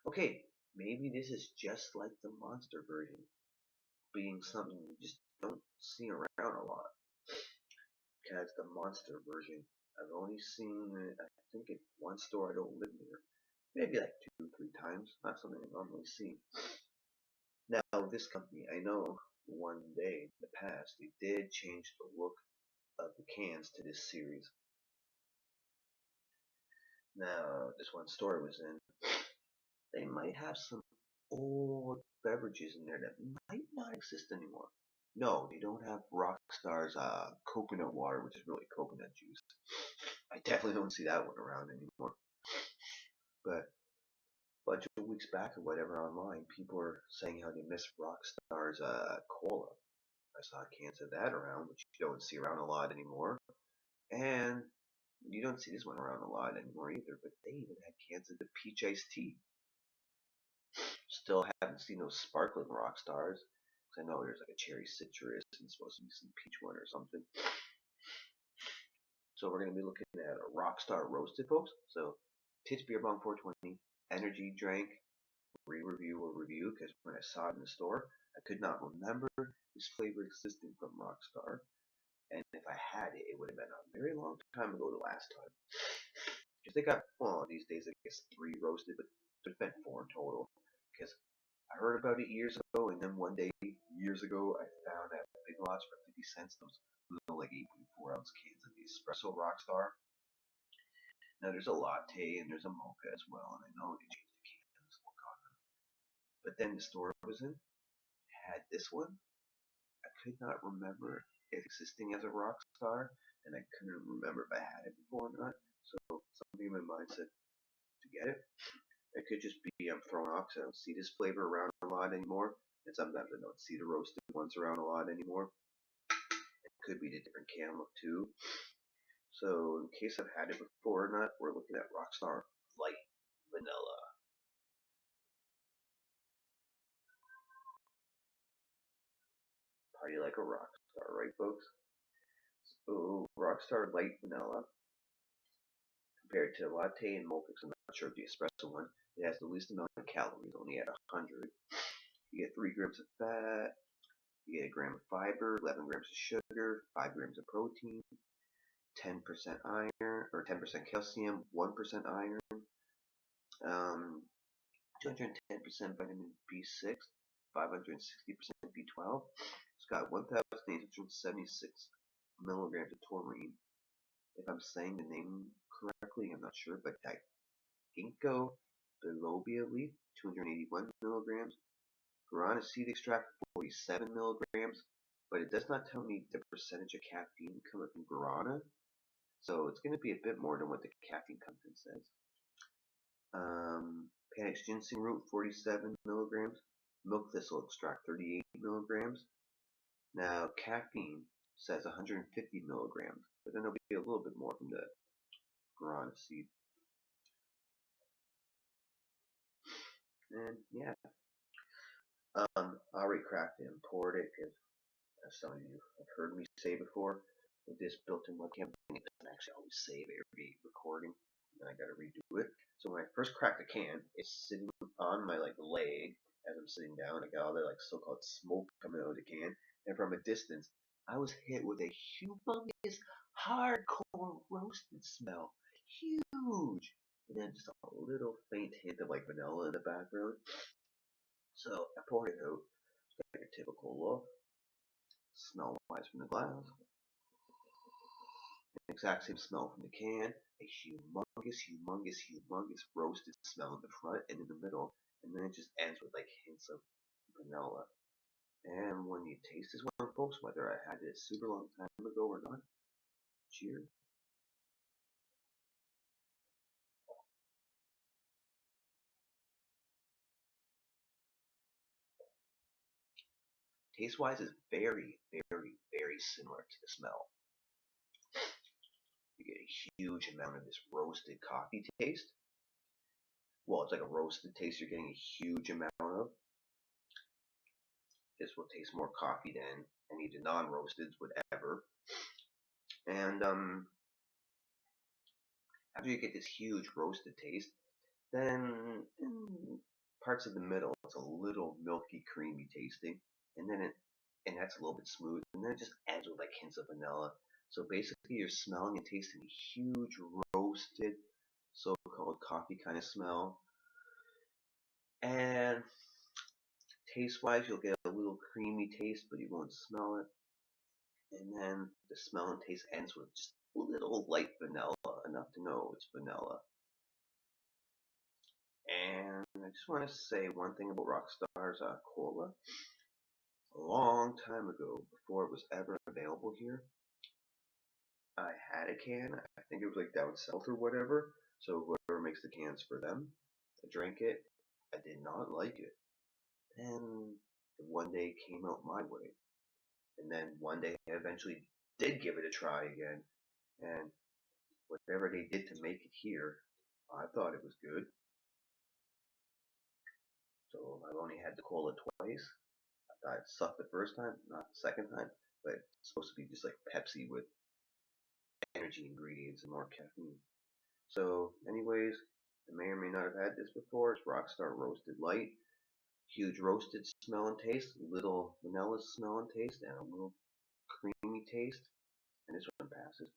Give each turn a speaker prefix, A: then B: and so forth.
A: Okay, maybe this is just like the monster version, being something you just don't see around a lot. Because the monster version, I've only seen it, I think, at one store I don't live near. Maybe like two, three times. Not something I normally see. Now, this company, I know one day in the past, they did change the look of the cans to this series. Now, this one store I was in, they might have some old beverages in there that might not exist anymore. No, they don't have Rockstar's coconut water, which is really coconut juice. I definitely don't see that one around anymore. But a bunch of weeks back or whatever online, people are saying how they miss Rockstar's cola. I saw cans of that around, which you don't see around a lot anymore. And you don't see this one around a lot anymore either, but they even had cans of the peach iced tea. Still haven't seen those sparkling rock stars. I know there's like a cherry citrus and supposed to be some peach one or something. So we're going to be looking at a Rockstar Roasted, folks. So Tits Beer Bong 420, energy drink, re-review or review, because when I saw it in the store, I could not remember this flavor existing from Rockstar. And if I had it, it would have been a very long time ago the last time. Because they got, well, these days I guess 3 roasted, but there's been 4 in total. Because I heard about it years ago, and then one day, years ago, I found at Big Lots for 50 cents those little like 8.4 ounce cans of the Espresso Rockstar. Now there's a latte and there's a mocha as well, and I know they changed the cans look on them. But then the store I was in had this one. I could not remember it existing as a Rockstar, and I couldn't remember if I had it before or not. So something in my mind said to get it. It could just be I'm thrown off because I don't see this flavor around a lot anymore, and sometimes I don't see the roasted ones around a lot anymore. It could be the different can look too. So in case I've had it before or not, we're looking at Rockstar Light Vanilla. Party like a Rockstar, right, folks? So Rockstar Light Vanilla compared to latte and mocha, 'cause I'm not sure if the espresso one, it has the least amount of calories, only at 100. You get 3 grams of fat, you get a gram of fiber, 11 grams of sugar, 5 grams of protein, 10% iron, or 10% calcium, 1% iron, 210% vitamin B6, 560% B12. It's got 1,876 milligrams of taurine. If I'm saying the name correctly, I'm not sure, but ginkgo biloba leaf, 281 milligrams. Guarana seed extract, 47 milligrams. But it does not tell me the percentage of caffeine coming from guarana. So it's going to be a bit more than what the caffeine content says. Panax ginseng root, 47 milligrams. Milk thistle extract, 38 milligrams. Now, caffeine says 150 milligrams, but then there'll be a little bit more from the guarana seed. And yeah, I already crafted and poured it because, as some of you have heard me say before, with this built-in webcam thing, it doesn't actually always save every recording, and I gotta redo it. So when I first cracked the can, it's sitting on my like leg as I'm sitting down. I got all the like so-called smoke coming out of the can, and from a distance, I was hit with a humongous, hardcore roasted smell, huge, and then just a little faint hint of like vanilla in the background. So I poured it out, like a typical look, smell-wise from the glass. Exact same smell from the can, a humongous roasted smell in the front and in the middle, and then it just ends with like hints of vanilla. And when you taste this one, folks, whether I had it a super long time ago or not, cheers. Taste wise is very similar to the smell. You get a huge amount of this roasted coffee taste. Well, it's like a roasted taste you're getting a huge amount of. This will taste more coffee than any of the non-roasteds would ever. And after you get this huge roasted taste, then parts of the middle, it's a little milky, creamy tasting, and then and that's a little bit smooth, and then it just ends with like hints of vanilla. So basically, you're smelling and tasting a huge roasted, so-called coffee kind of smell, and taste-wise, you'll get a little creamy taste, but you won't smell it. And then the smell and taste ends with just a little light vanilla, enough to know it's vanilla. And I just want to say one thing about Rockstar's cola. A long time ago, before it was ever available here, I had a can. I think it was like down south or whatever. So whoever makes the cans for them, I drank it. I did not like it. Then one day it came out my way. And then one day I eventually did give it a try again. And whatever they did to make it here, I thought it was good. So I've only had the cola twice. I thought it sucked the first time, not the second time. But it's supposed to be just like Pepsi with energy ingredients and more caffeine. So, anyways, I may or may not have had this before. It's Rockstar Roasted Light. Huge roasted smell and taste, little vanilla smell and taste, and a little creamy taste. And this one passes.